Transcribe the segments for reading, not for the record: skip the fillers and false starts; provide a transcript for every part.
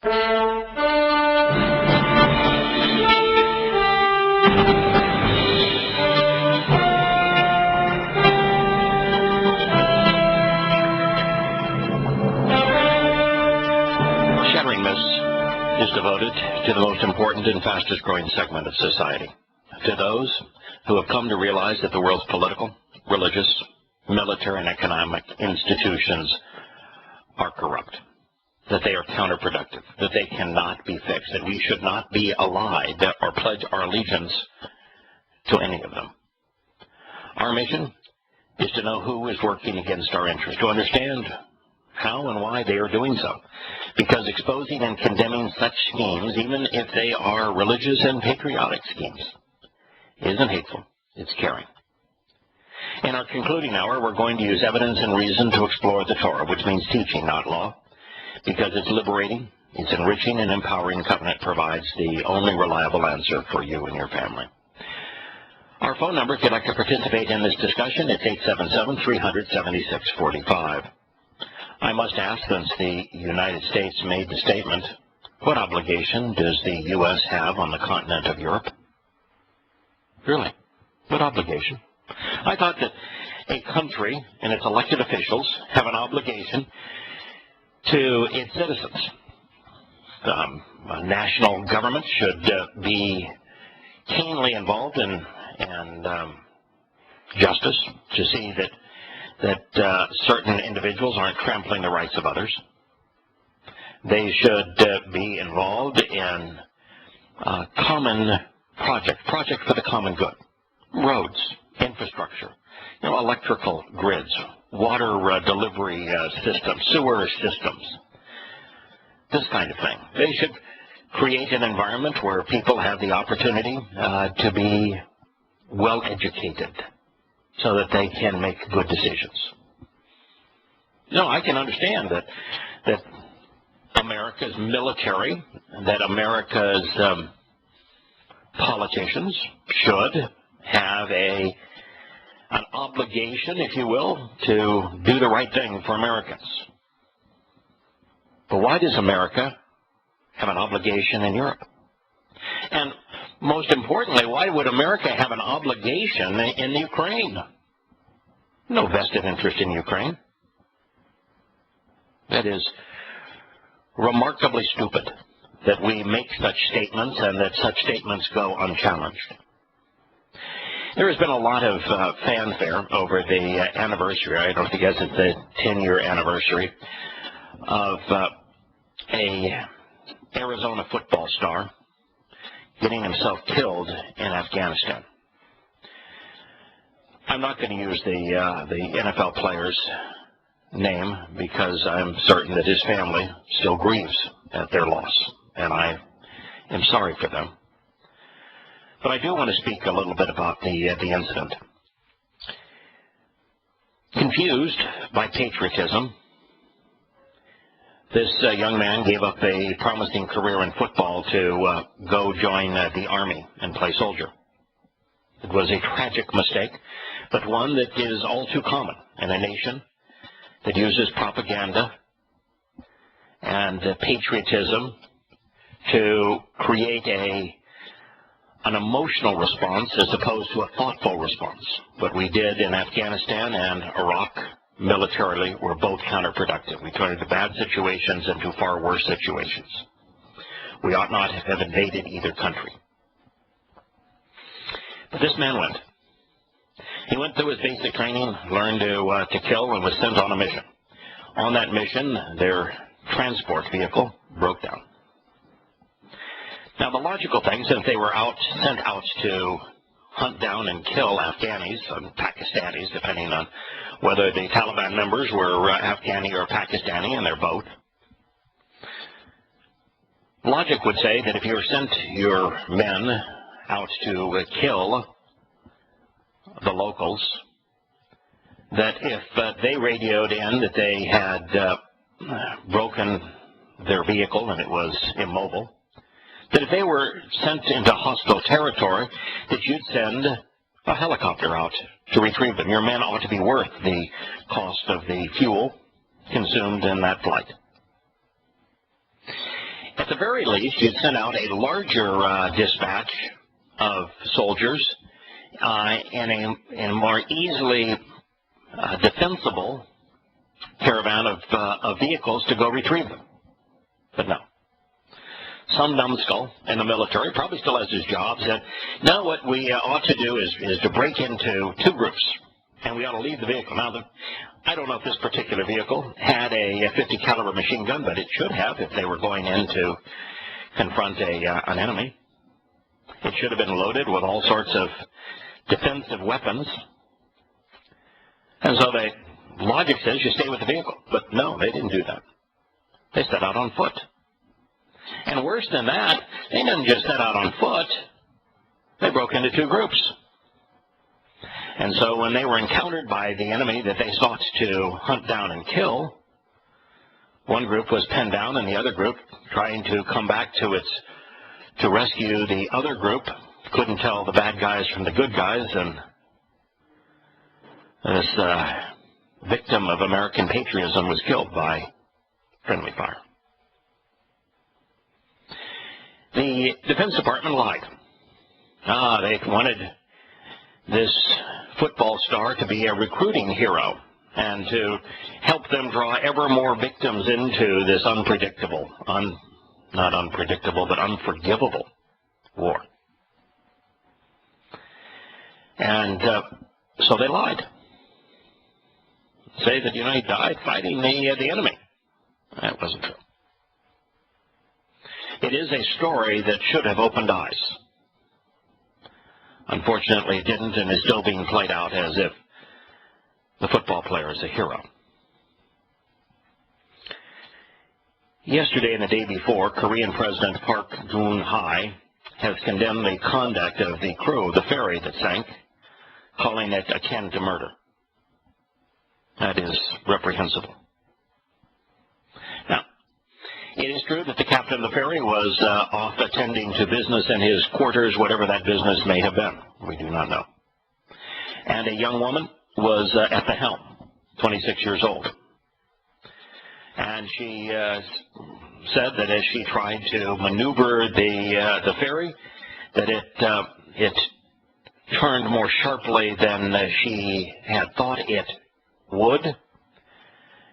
Shattering Myths is devoted to the most important and fastest growing segment of society, to those who have come to realize that the world's political, religious, military, and economic institutions are corrupt, that they are counterproductive, that they cannot be fixed, that we should not be allied or pledge our allegiance to any of them. Our mission is to know who is working against our interests, to understand how and why they are doing so, because exposing and condemning such schemes, even if they are religious and patriotic schemes, isn't hateful, it's caring. In our concluding hour, we're going to use evidence and reason to explore the Torah, which means teaching, not law, because it's liberating, it's enriching, and empowering covenant provides the only reliable answer for you and your family. Our phone number, if you'd like to participate in this discussion, it's 877-300-7645. I must ask, since the United States made the statement, what obligation does the U.S. have on the continent of Europe? Really? What obligation? I thought that a country and its elected officials have an obligation to its citizens. National government should be keenly involved in justice to see that certain individuals aren't trampling the rights of others. They should be involved in common project for the common good. Roads, infrastructure, electrical grids, water delivery systems, sewer systems, this kind of thing. They should create an environment where people have the opportunity to be well educated so that they can make good decisions. I can understand that America's military, that America's politicians should have an obligation, if you will, to do the right thing for Americans. But why does America have an obligation in Europe? And most importantly, why would America have an obligation in Ukraine? No vested interest in Ukraine. That is remarkably stupid that we make such statements and that such statements go unchallenged. There has been a lot of fanfare over the anniversary, I don't think it's the 10-year anniversary, of a Arizona football star getting himself killed in Afghanistan. I'm not going to use the NFL player's name because I'm certain that his family still grieves at their loss, and I am sorry for them. But I do want to speak a little bit about the incident. Confused by patriotism, this young man gave up a promising career in football to go join the Army and play soldier. It was a tragic mistake, but one that is all too common in a nation that uses propaganda and patriotism to create an emotional response as opposed to a thoughtful response. What we did in Afghanistan and Iraq militarily were both counterproductive. We turned bad situations into far worse situations. We ought not have invaded either country. But this man went. He went through his basic training, learned to kill, and was sent on a mission. On that mission, their transport vehicle broke down. Now, the logical thing, since they were sent out to hunt down and kill Afghanis and Pakistanis, depending on whether the Taliban members were Afghani or Pakistani, and they're both. Logic would say that if you sent your men out to kill the locals, that if they radioed in that they had broken their vehicle and it was immobile, that if they were sent into hostile territory, that you'd send a helicopter out to retrieve them. Your men ought to be worth the cost of the fuel consumed in that flight. At at the very least, you'd send out a larger dispatch of soldiers in a more easily defensible caravan of vehicles to go retrieve them. But no. Some numbskull in the military, probably still has his job, said, no, what we ought to do is to break into two groups, and we ought to leave the vehicle. Now, I don't know if this particular vehicle had a 50 caliber machine gun, but it should have if they were going in to confront an enemy. It should have been loaded with all sorts of defensive weapons. And so logic says you stay with the vehicle. But no, they didn't do that. They set out on foot. And worse than that, they didn't just set out on foot. They broke into two groups. And so when they were encountered by the enemy that they sought to hunt down and kill, one group was pinned down and the other group, trying to come back to rescue the other group, couldn't tell the bad guys from the good guys, and this victim of American patriotism was killed by friendly fire. The Defense Department lied. They wanted this football star to be a recruiting hero and to help them draw ever more victims into this unpredictable, not unpredictable, but unforgivable war. And so they lied. Say that, he died fighting the enemy. That wasn't true. It is a story that should have opened eyes. Unfortunately, it didn't, and is still being played out as if the football player is a hero. Yesterday and the day before, Korean President Park Geun-hye has condemned the conduct of the crew of the ferry that sank, calling it akin to murder. That is reprehensible. Now, it is true that the captain of the ferry was off attending to business in his quarters, whatever that business may have been. We do not know. And a young woman was at the helm, 26 years old. And she said that as she tried to maneuver the ferry, that it turned more sharply than she had thought it would,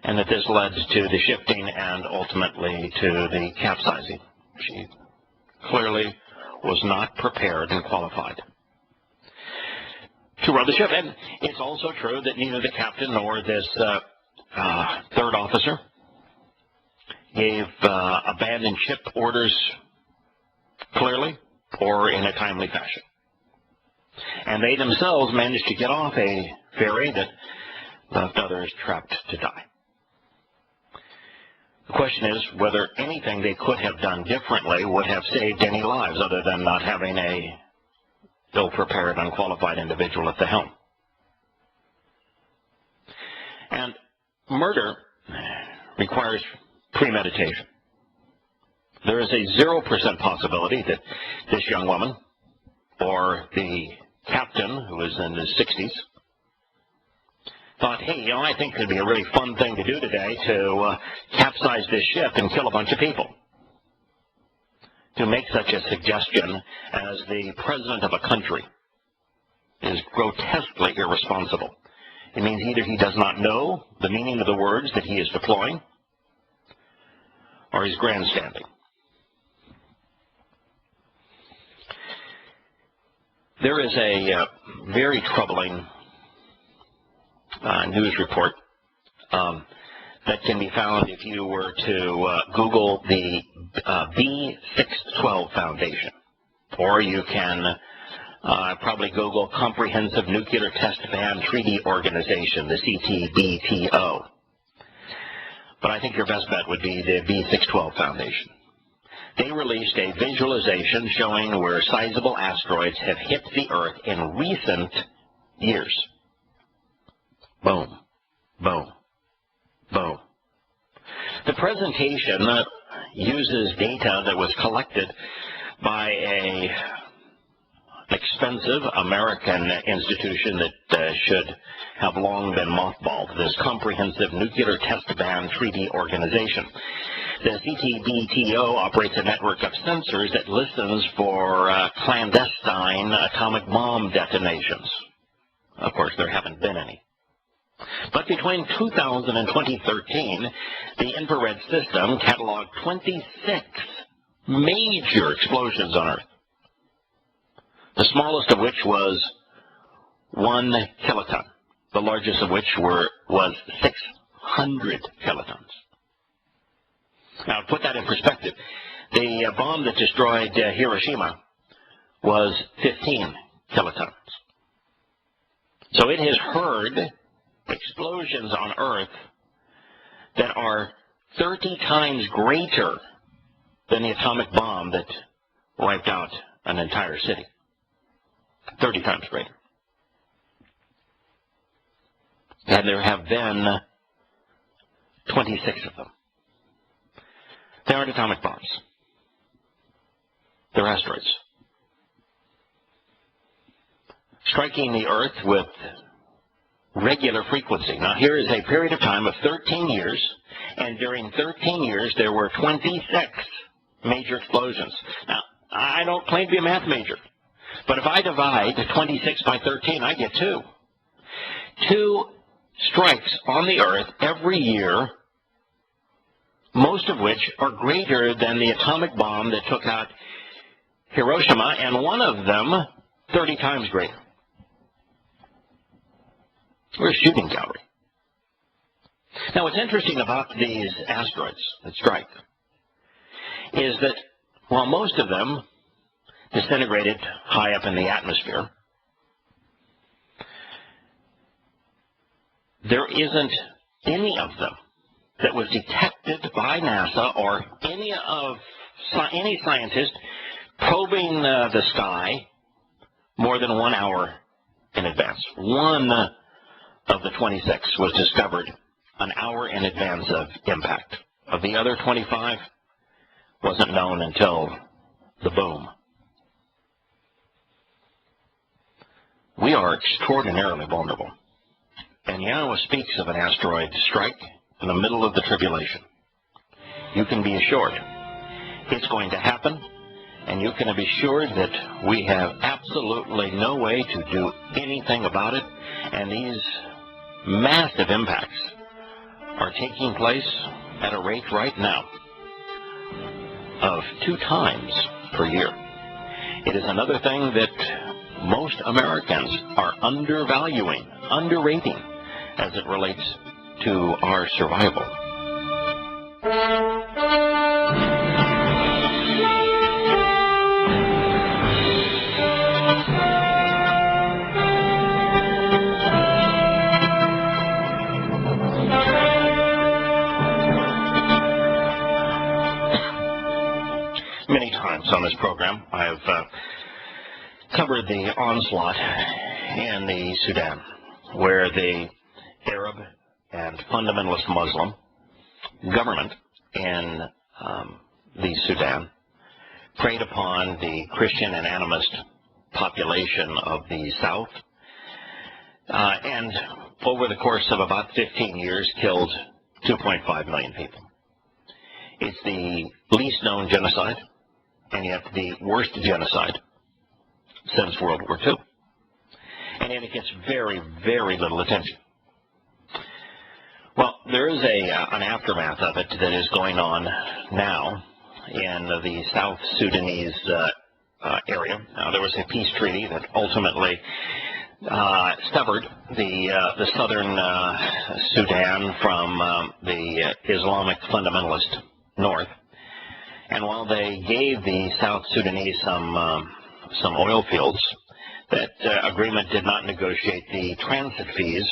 and that this led to the shifting and ultimately to the capsizing. She clearly was not prepared and qualified to run the ship. And it's also true that neither the captain nor this third officer gave abandoned ship orders clearly or in a timely fashion. And they themselves managed to get off a ferry that left others trapped to die. The question is whether anything they could have done differently would have saved any lives other than not having a ill-prepared, unqualified individual at the helm. And murder requires premeditation. There is a 0% possibility that this young woman or the captain, who was in his 60s, thought, hey, I think it would be a really fun thing to do today to capsize this ship and kill a bunch of people. To make such a suggestion as the president of a country is grotesquely irresponsible. It means either he does not know the meaning of the words that he is deploying, or he's grandstanding. There is a very troubling news report that can be found if you were to Google the B612 Foundation, or you can probably Google Comprehensive Nuclear Test Ban Treaty Organization, the CTBTO. But I think your best bet would be the B612 Foundation. They released a visualization showing where sizable asteroids have hit the Earth in recent years. Boom, boom, boom. The presentation uses data that was collected by an expensive American institution that should have long been mothballed, this Comprehensive Nuclear Test Ban Treaty Organization. The CTBTO operates a network of sensors that listens for clandestine atomic bomb detonations. Of course, there haven't been any. But between 2000 and 2013, the infrared system cataloged 26 major explosions on Earth, the smallest of which was 1 kiloton, the largest of which was 600 kilotons. Now, to put that in perspective, the bomb that destroyed Hiroshima was 15 kilotons. So it has heard explosions on Earth that are 30 times greater than the atomic bomb that wiped out an entire city. 30 times greater. And there have been 26 of them. They aren't atomic bombs. They're asteroids. Striking the Earth with regular frequency. Now, here is a period of time of 13 years, and during 13 years there were 26 major explosions. Now, I don't claim to be a math major, but if I divide 26 by 13, I get 2. 2 strikes on the Earth every year, most of which are greater than the atomic bomb that took out Hiroshima, and one of them 30 times greater. We're a shooting gallery. Now, what's interesting about these asteroids that strike is that while most of them disintegrated high up in the atmosphere, there isn't any of them that was detected by NASA or any scientist probing the sky more than 1 hour in advance. One of the 26 was discovered an hour in advance of impact. Of the other 25, wasn't known until the boom. We are extraordinarily vulnerable. And Yahowah speaks of an asteroid strike in the middle of the tribulation. You can be assured it's going to happen, and you can be sure that we have absolutely no way to do anything about it, and these massive impacts are taking place at a rate right now of 2 times per year. It is another thing that most Americans are undervaluing, underrating, as it relates to our survival. Many times on this program, I've covered the onslaught in the Sudan, where the Arab and fundamentalist Muslim government in the Sudan preyed upon the Christian and animist population of the South, and over the course of about 15 years killed 2.5 million people. It's the least known genocide, and yet the worst genocide since World War II. And yet it gets very, very little attention. Well, there is an aftermath of it that is going on now in the South Sudanese area. Now, there was a peace treaty that ultimately severed the southern Sudan from the Islamic fundamentalist north. And while they gave the South Sudanese some oil fields, that agreement did not negotiate the transit fees,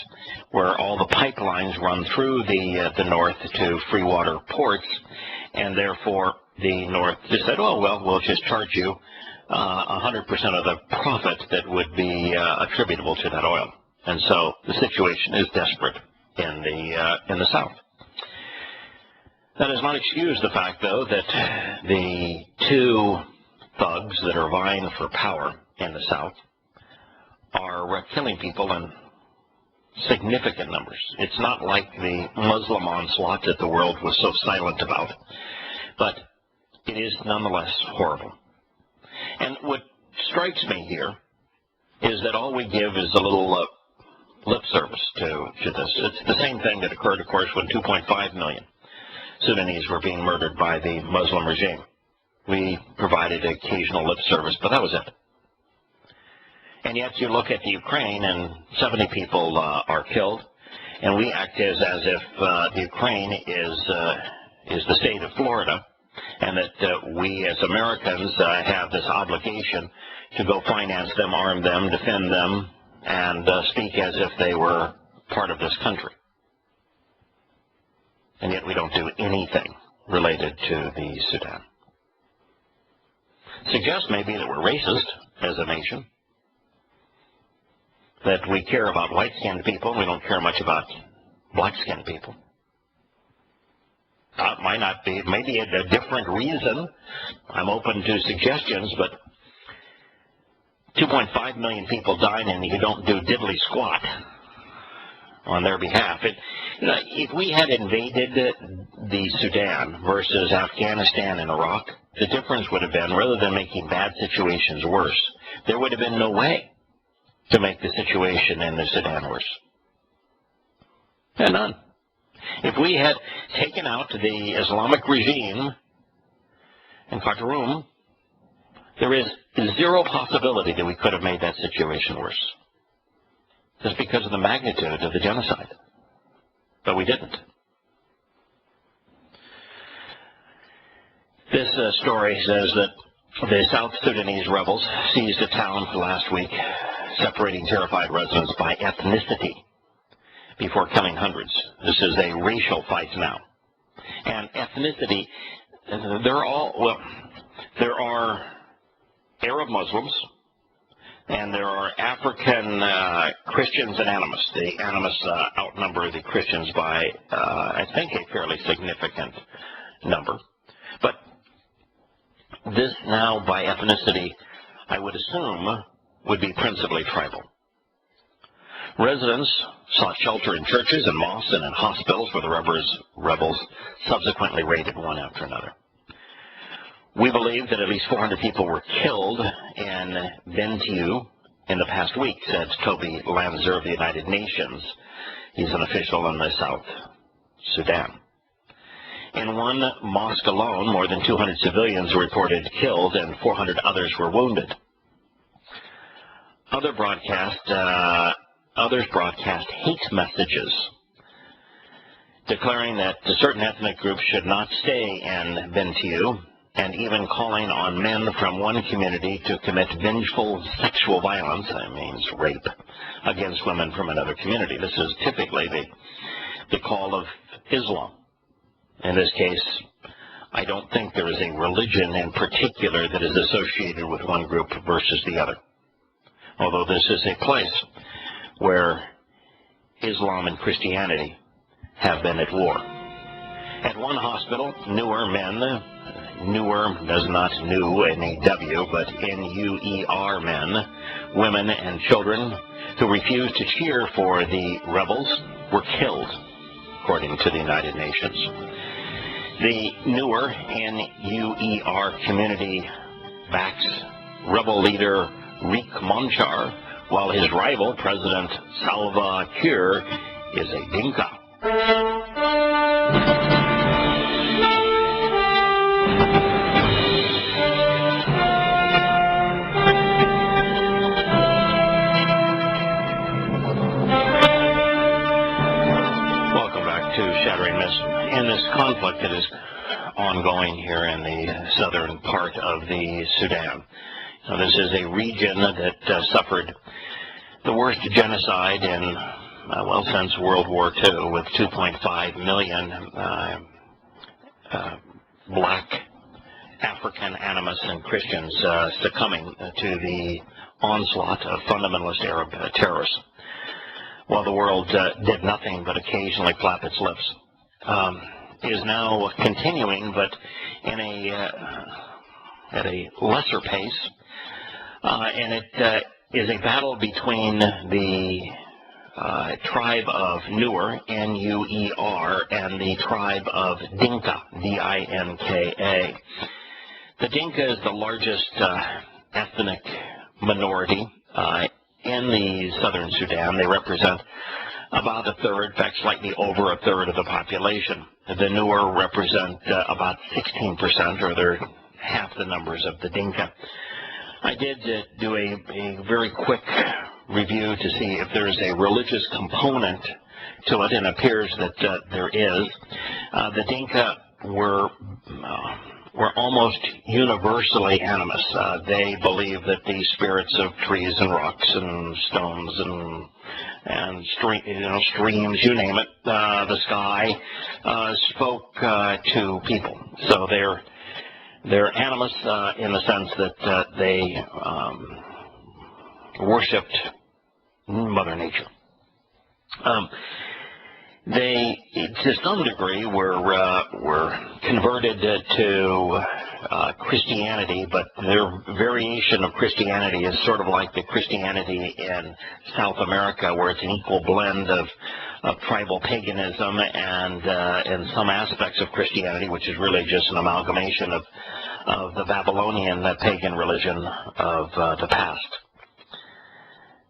where all the pipelines run through the north to free water ports, and therefore the north just said, oh, well, we'll just charge you 100% of the profit that would be attributable to that oil. And so the situation is desperate in the South. That does not excuse the fact, though, that the 2 thugs that are vying for power in the South are killing people and significant numbers. It's not like the Muslim onslaught that the world was so silent about, but it is nonetheless horrible. And what strikes me here is that all we give is a little lip service to this. It's the same thing that occurred, of course, when 2.5 million Sudanese were being murdered by the Muslim regime. We provided occasional lip service, but that was it. And yet you look at the Ukraine and 70 people are killed, and we act as if the Ukraine is the state of Florida, and that we as Americans have this obligation to go finance them, arm them, defend them, and speak as if they were part of this country. And yet we don't do anything related to the Sudan. Suggests maybe that we're racist as a nation, that we care about white-skinned people, and we don't care much about black-skinned people. Might not be, maybe a different reason. I'm open to suggestions, but 2.5 million people died and you don't do diddly squat on their behalf. If we had invaded the Sudan versus Afghanistan and Iraq, the difference would have been, rather than making bad situations worse, there would have been no way to make the situation in the Sudan worse. And none. If we had taken out the Islamic regime in Khartoum, there is zero possibility that we could have made that situation worse. Just because of the magnitude of the genocide. But we didn't. This story says that the South Sudanese rebels seized a town last week, separating terrified residents by ethnicity before killing hundreds. This is a racial fight now. And ethnicity, there are Arab Muslims, and there are African Christians and animists. The animists outnumber the Christians by, I think, a fairly significant number. But this now, by ethnicity, I would assume, would be principally tribal. Residents sought shelter in churches and mosques and in hospitals where the rebels subsequently raided one after another. We believe that at least 400 people were killed in Bentiu in the past week, said Toby Lanzer of the United Nations. He's an official in the South Sudan. In one mosque alone, more than 200 civilians were reported killed and 400 others were wounded. Others broadcast hate messages declaring that certain ethnic groups should not stay in Bentiu, and even calling on men from one community to commit vengeful sexual violence, that means rape, against women from another community. This is typically the call of Islam. In this case, I don't think there is a religion in particular that is associated with one group versus the other, although this is a place where Islam and Christianity have been at war. At one hospital, newer men, newer does not new, N-A-W, but N-U-E-R men, women and children who refused to cheer for the rebels were killed, according to the United Nations. The newer N-U-E-R community backs rebel leader Riek Machar, while his rival, President Salva Kiir, is a Dinka. Welcome back to Shattering Myths. In this conflict that is ongoing here in the southern part of the Sudan, so this is a region that suffered the worst genocide in, since World War II, with 2.5 million black African animists and Christians succumbing to the onslaught of fundamentalist Arab terrorists, while the world did nothing but occasionally flap its lips. Is now continuing, but in at a lesser pace, and it is a battle between the tribe of Nuer, N-U-E-R, and the tribe of Dinka, D-I-N-K-A. The Dinka is the largest ethnic minority in the southern Sudan. They represent about a third, in fact, slightly over a third of the population. The Nuer represent about 16%, or they're half the numbers of the Dinka. I did do a very quick review to see if there is a religious component to it, and it appears that there is. The Dinka were almost universally animist. They believe that the spirits of trees and rocks and stones and streams, you name it, the sky, spoke to people. So they're animists in the sense that they worshipped Mother Nature. They, to some degree, were converted to Christianity, but their variation of Christianity is sort of like the Christianity in South America, where it's an equal blend of tribal paganism and some aspects of Christianity, which is really just an amalgamation of the Babylonian pagan religion of the past.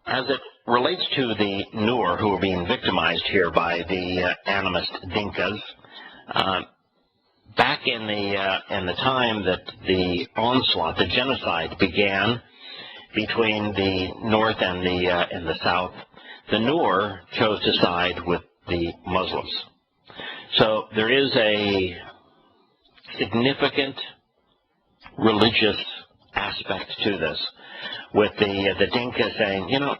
As it relates to the Nuer, who are being victimized here by the animist Dinkas, back in the time that the onslaught, the genocide, began between the north and the south, the Nuer chose to side with the Muslims. So there is a significant religious aspect to this, with the Dinka saying, you know,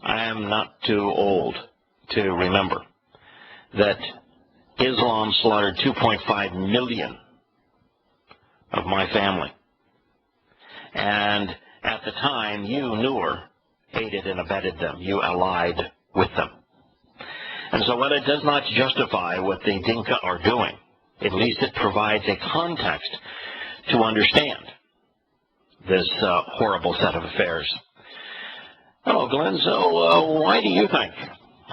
I am not too old to remember that Islam slaughtered 2.5 million of my family. And at the time, you, Nuer, aided and abetted them. You allied with them. And so while it does not justify what the Dinka are doing, at least it provides a context to understand this horrible set of affairs. Oh, Glenn, so why do you think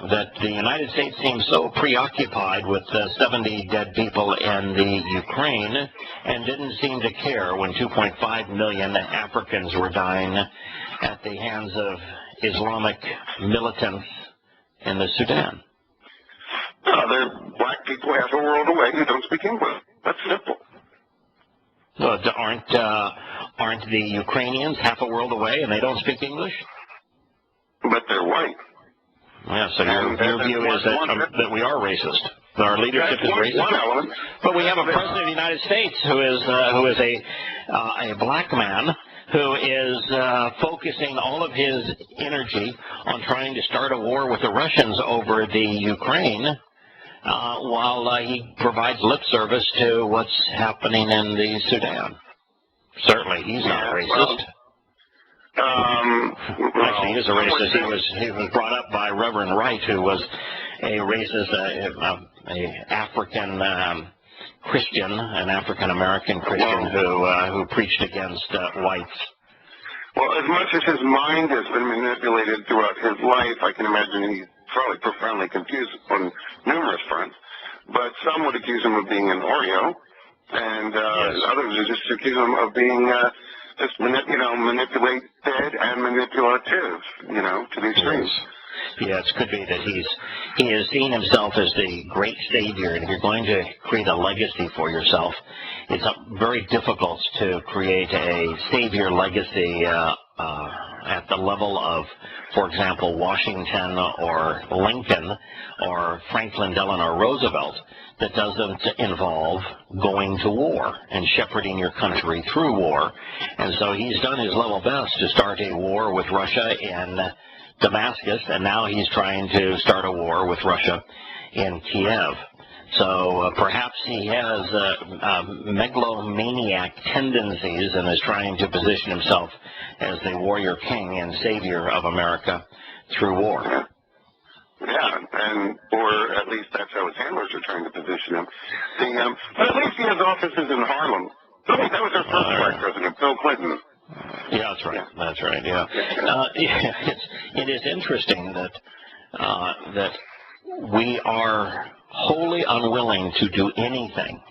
that the United States seems so preoccupied with 70 dead people in the Ukraine and didn't seem to care when 2.5 million Africans were dying at the hands of Islamic militants in the Sudan? They're black people half a world away who don't speak English. That's simple. Aren't the Ukrainians half a world away and they don't speak English? But they're white. Yeah, so your view is that we are racist. Our leadership is racist. One element. But we have a president of the United States who is a black man who is focusing all of his energy on trying to start a war with the Russians over the Ukraine, while he provides lip service to what's happening in the Sudan. Certainly, he's not racist. Actually, he is a racist. He was brought up by Reverend Wright, who was a racist, a African Christian, an African American Christian who preached against whites. Well, as much as his mind has been manipulated throughout his life, I can imagine he's probably profoundly confused on numerous fronts. But some would accuse him of being an Oreo, and others would just accuse him of being just manipulated and manipulative, to the extremes. Yes, it could be that he has seen himself as the great savior, and if you're going to create a legacy for yourself, it's very difficult to create a savior legacy at the level of, for example, Washington or Lincoln or Franklin Delano Roosevelt, that doesn't involve going to war and shepherding your country through war. And so he's done his level best to start a war with Russia in Damascus, and now he's trying to start a war with Russia in Kiev. So perhaps he has megalomaniac tendencies and is trying to position himself as the warrior king and savior of America through war. Yeah, or at least that's how his handlers are trying to position him. But at least he has offices in Harlem. That was our first black president, Bill Clinton. Yeah, that's right. That's right. Yeah, it is interesting that that we are wholly unwilling to do anything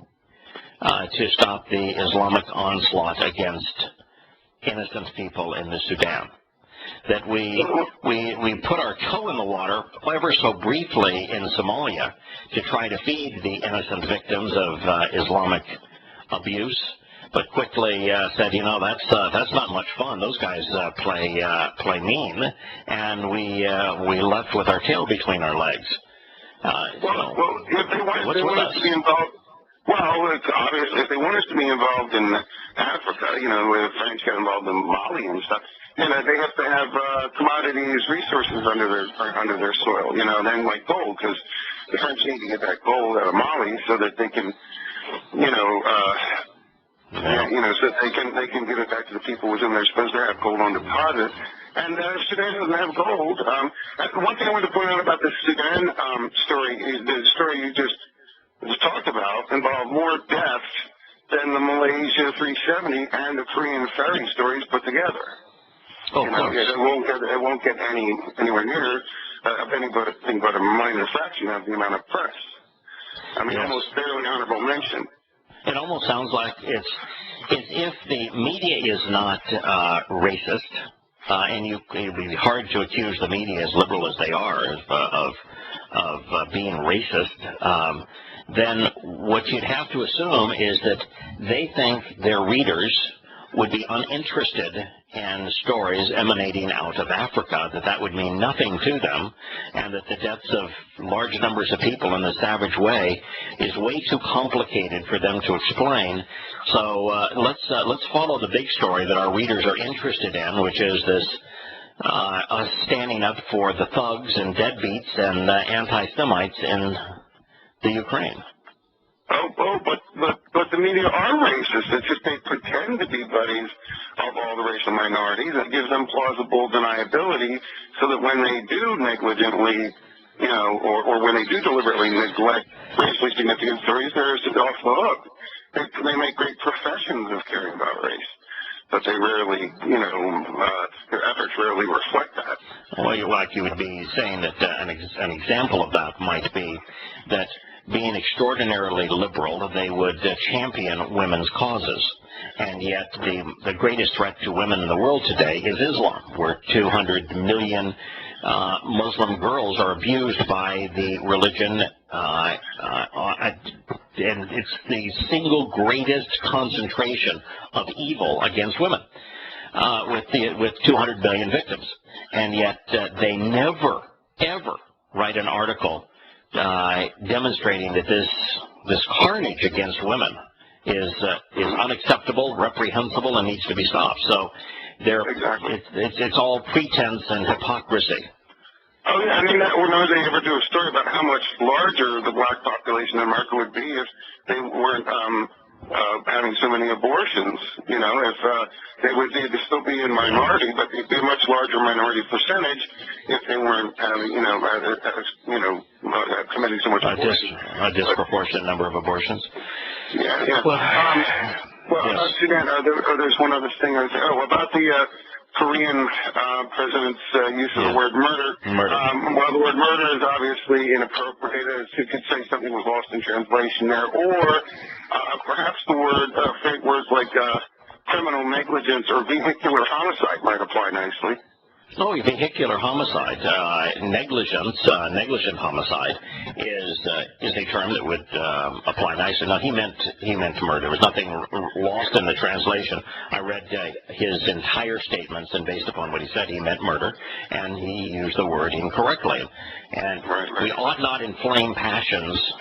to stop the Islamic onslaught against innocent people in the Sudan. That we put our toe in the water ever so briefly in Somalia to try to feed the innocent victims of Islamic abuse, but quickly said, that's not much fun. Those guys play mean, and we left with our tail between our legs. If they want us to be involved, it's obvious. If they want us to be involved in Africa, where the French got involved in Mali and stuff, they have to have commodities, resources under their soil. Then like gold, because the French need to get that gold out of Mali so that they can, so that they can give it back to the people with whom they're supposed to have gold on deposit. And Sudan doesn't have gold. One thing I wanted to point out about the Sudan story is the story you just talked about involved more deaths than the Malaysia 370 and the Korean ferry stories put together. Oh, it won't get anywhere near anything but a minor fraction of the amount of press. Almost barely honorable mention. It almost sounds like it's if the media is not racist, and it would be hard to accuse the media, as liberal as they are, of being racist. Then what you'd have to assume is that they think their readers would be uninterested in stories emanating out of Africa, that would mean nothing to them, and that the deaths of large numbers of people in the savage way is way too complicated for them to explain. So let's follow the big story that our readers are interested in, which is this us standing up for the thugs and deadbeats and anti-Semites in the Ukraine. But the media are racist. It's just they pretend to be buddies of all the racial minorities. It gives them plausible deniability so that when they do negligently, or when they do deliberately neglect racially significant stories, they're off the hook. They make great professions of caring about race, but they rarely, their efforts rarely reflect that. Well, you would be saying that an example of that might be that being extraordinarily liberal, they would champion women's causes. And yet the greatest threat to women in the world today is Islam, where 200 million Muslim girls are abused by the religion, and it's the single greatest concentration of evil against women, with 200 million victims. And yet they never, ever write an article demonstrating that this carnage against women is unacceptable, reprehensible, and needs to be stopped. So it's all pretense and hypocrisy. Oh yeah, nor they ever do a story about how much larger the black population in America would be if they weren't having so many abortions. If they'd still be in minority, but they'd be a much larger minority percentage if they weren't having, committing so much abortion. A disproportionate number of abortions. Yeah. Yes. Sudan, there's one other thing I was about the Korean president's use of the word murder. Well, the word murder is obviously inappropriate. You could say something was lost in translation there, or perhaps the fake words like criminal negligence or vehicular homicide might apply nicely. Oh, vehicular homicide, negligent homicide is a term that would apply nicely. Now, he meant murder. There was nothing lost in the translation. I read his entire statements, and based upon what he said, he meant murder, and he used the word incorrectly. And we ought not inflame passions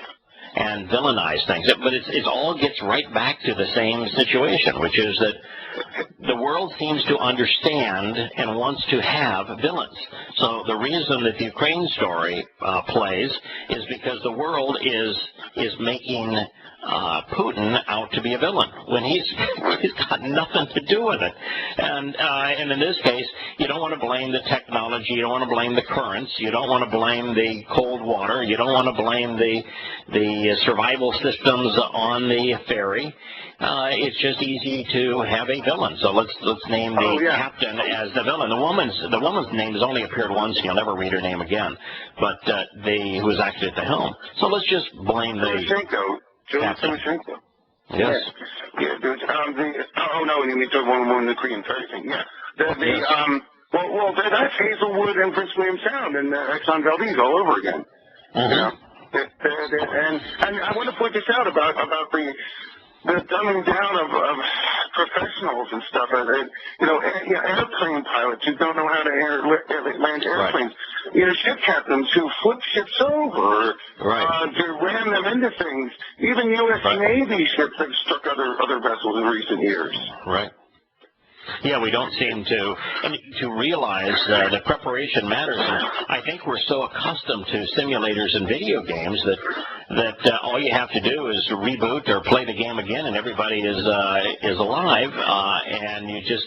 and villainize things, but it all gets right back to the same situation, which is that the world seems to understand and wants to have villains. So the reason that the Ukraine story plays is because the world is making Putin out to be a villain when he's got nothing to do with it. And in this case, you don't want to blame the technology, you don't want to blame the currents, you don't want to blame the cold water, you don't want to blame the the survival systems on the ferry, it's just easy to have a villain. So let's name the captain as the villain. The woman's name has only appeared once. You'll never read her name again. But who was actually at the helm. So let's just blame the captain. Yes. Yeah, dude. Oh no, you mean the one the Korean ferry thing? Yeah. Well, that's Hazelwood and Prince William Sound and Exxon Valdez all over again. You know, and I want to point this out about the dumbing down of professionals and stuff. Airplane pilots who don't know how to land airplanes. Right. You know, ship captains who flip ships over to ram them into things. Even U.S. Navy ships have struck other vessels in recent years. Right. Yeah, we don't seem to realize that preparation matters. And I think we're so accustomed to simulators and video games that all you have to do is reboot or play the game again, and everybody is alive, and you just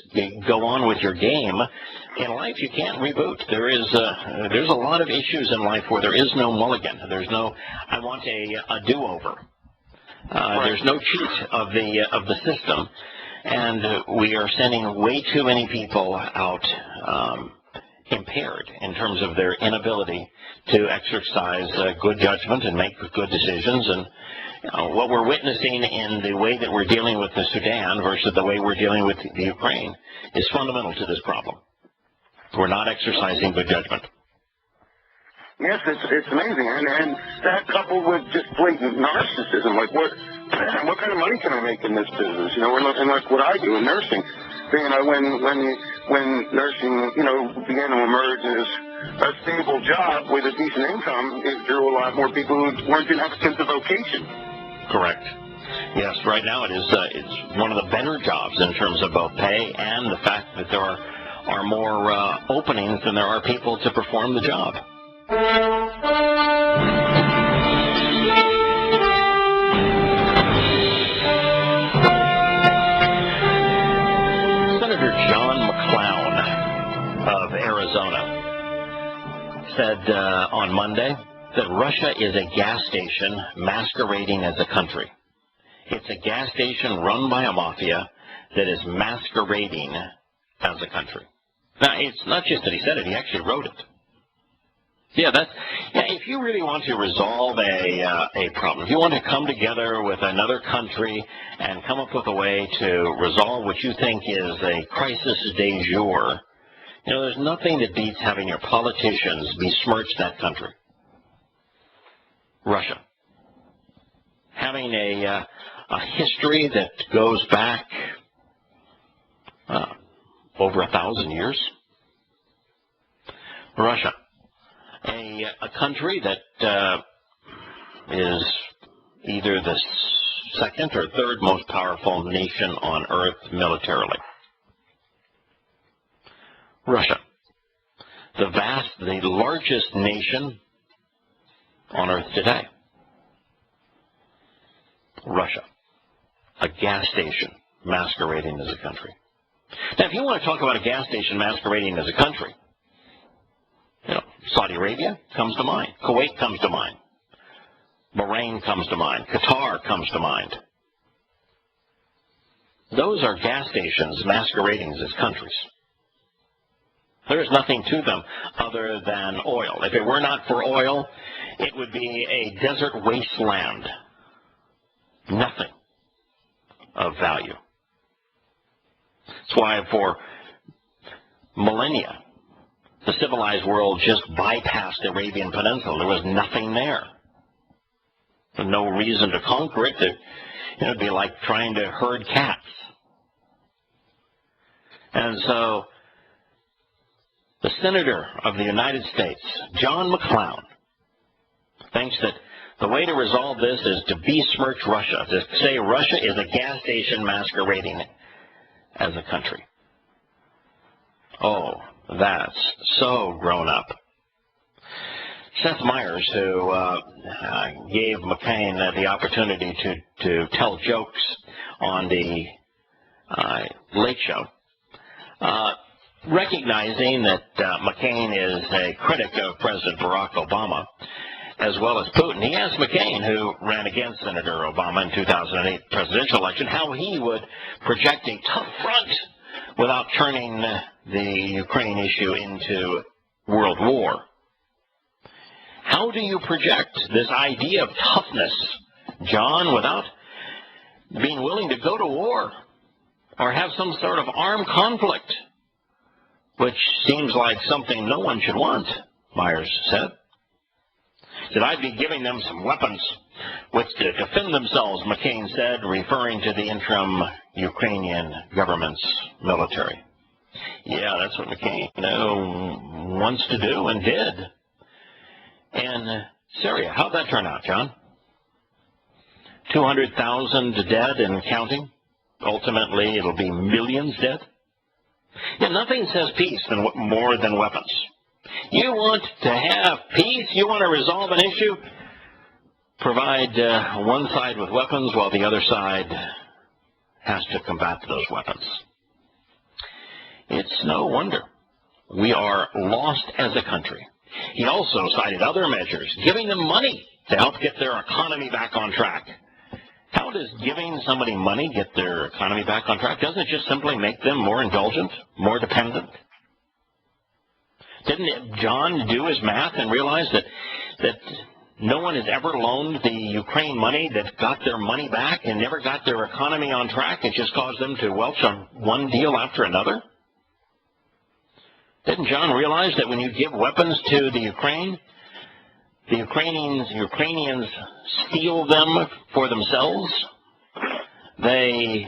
go on with your game. In life, you can't reboot. There's a lot of issues in life where there is no mulligan. There's no I want a do-over. There's no cheat of the system. And we are sending way too many people out impaired in terms of their inability to exercise good judgment and make good decisions. And what we're witnessing in the way that we're dealing with the Sudan versus the way we're dealing with the Ukraine is fundamental to this problem. We're not exercising good judgment. Yes, it's amazing, and that coupled with just blatant narcissism, like what kind of money can I make in this business? You know, and like what I do in nursing. You know, when nursing, began to emerge as a stable job with a decent income, it drew a lot more people who didn't have a sense of vocation. Correct. Yes, right now it's one of the better jobs in terms of both pay and the fact that there are more openings than there are people to perform the job. Senator John McClown of Arizona said on Monday that Russia is a gas station masquerading as a country. It's a gas station run by a mafia that is masquerading as a country. Now, it's not just that he said it, he actually wrote it. Yeah, if you really want to resolve a problem, if you want to come together with another country and come up with a way to resolve what you think is a crisis du jour, there's nothing that beats having your politicians besmirch that country. Russia. Having a history that goes back over 1,000 years. Russia. A country that is either the second or third most powerful nation on earth militarily. Russia, the largest nation on earth today. Russia, a gas station masquerading as a country. Now, if you want to talk about a gas station masquerading as a country, Saudi Arabia comes to mind. Kuwait comes to mind. Bahrain comes to mind. Qatar comes to mind. Those are gas stations masquerading as countries. There is nothing to them other than oil. If it were not for oil, it would be a desert wasteland. Nothing of value. That's why for millennia, the civilized world just bypassed the Arabian Peninsula. There was nothing there. There's no reason to conquer it. It'd be like trying to herd cats. And so the Senator of the United States, John McClown, thinks that the way to resolve this is to besmirch Russia, to say Russia is a gas station masquerading as a country. Oh, that's so grown up. Seth Meyers, who gave McCain the opportunity to tell jokes on the Late Show, recognizing that McCain is a critic of President Barack Obama, as well as Putin. He asked McCain, who ran against Senator Obama in 2008 presidential election, how he would project a tough front without turning the Ukraine issue into world war. How do you project this idea of toughness, John, without being willing to go to war or have some sort of armed conflict, which seems like something no one should want, Myers said. That I'd be giving them some weapons with to defend themselves, McCain said, referring to the interim Ukrainian government's military. Yeah, that's what McCain wants to do and did. And Syria, how'd that turn out, John? 200,000 dead and counting. Ultimately, it'll be millions dead. Yeah, nothing says peace more than weapons. You want to have peace? You want to resolve an issue? Provide one side with weapons while the other side has to combat those weapons. It's no wonder we are lost as a country. He also cited other measures, giving them money to help get their economy back on track. How does giving somebody money get their economy back on track? Doesn't it just simply make them more indulgent, more dependent? Didn't John do his math and realize that no one has ever loaned the Ukraine money that got their money back and never got their economy on track? It just caused them to welch on one deal after another? Didn't John realize that when you give weapons to the Ukraine, the Ukrainians steal them for themselves? They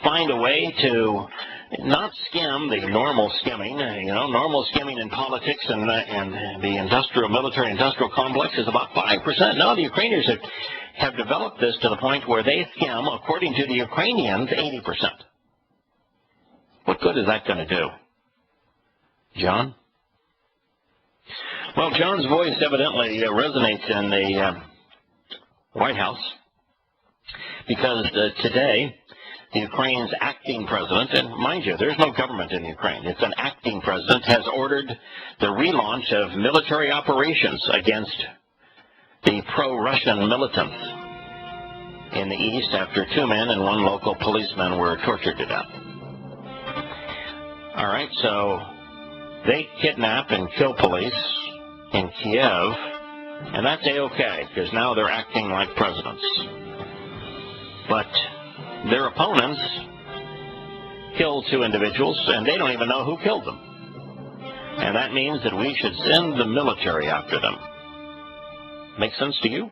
find a way to not skim the normal skimming. Normal skimming in politics and the military-industrial complex is about 5%. No, the Ukrainians have developed this to the point where they skim, according to the Ukrainians, 80%. What good is that going to do, John? Well, John's voice evidently resonates in the White House because today the Ukraine's acting president, and mind you, there's no government in Ukraine, it's an acting president, has ordered the relaunch of military operations against the pro-Russian militants in the east after 2 men and 1 local policeman were tortured to death. All right, so they kidnap and kill police in Kiev, and that's A-okay, because now they're acting like presidents. But their opponents killed 2 individuals, and they don't even know who killed them. And that means that we should send the military after them. Make sense to you?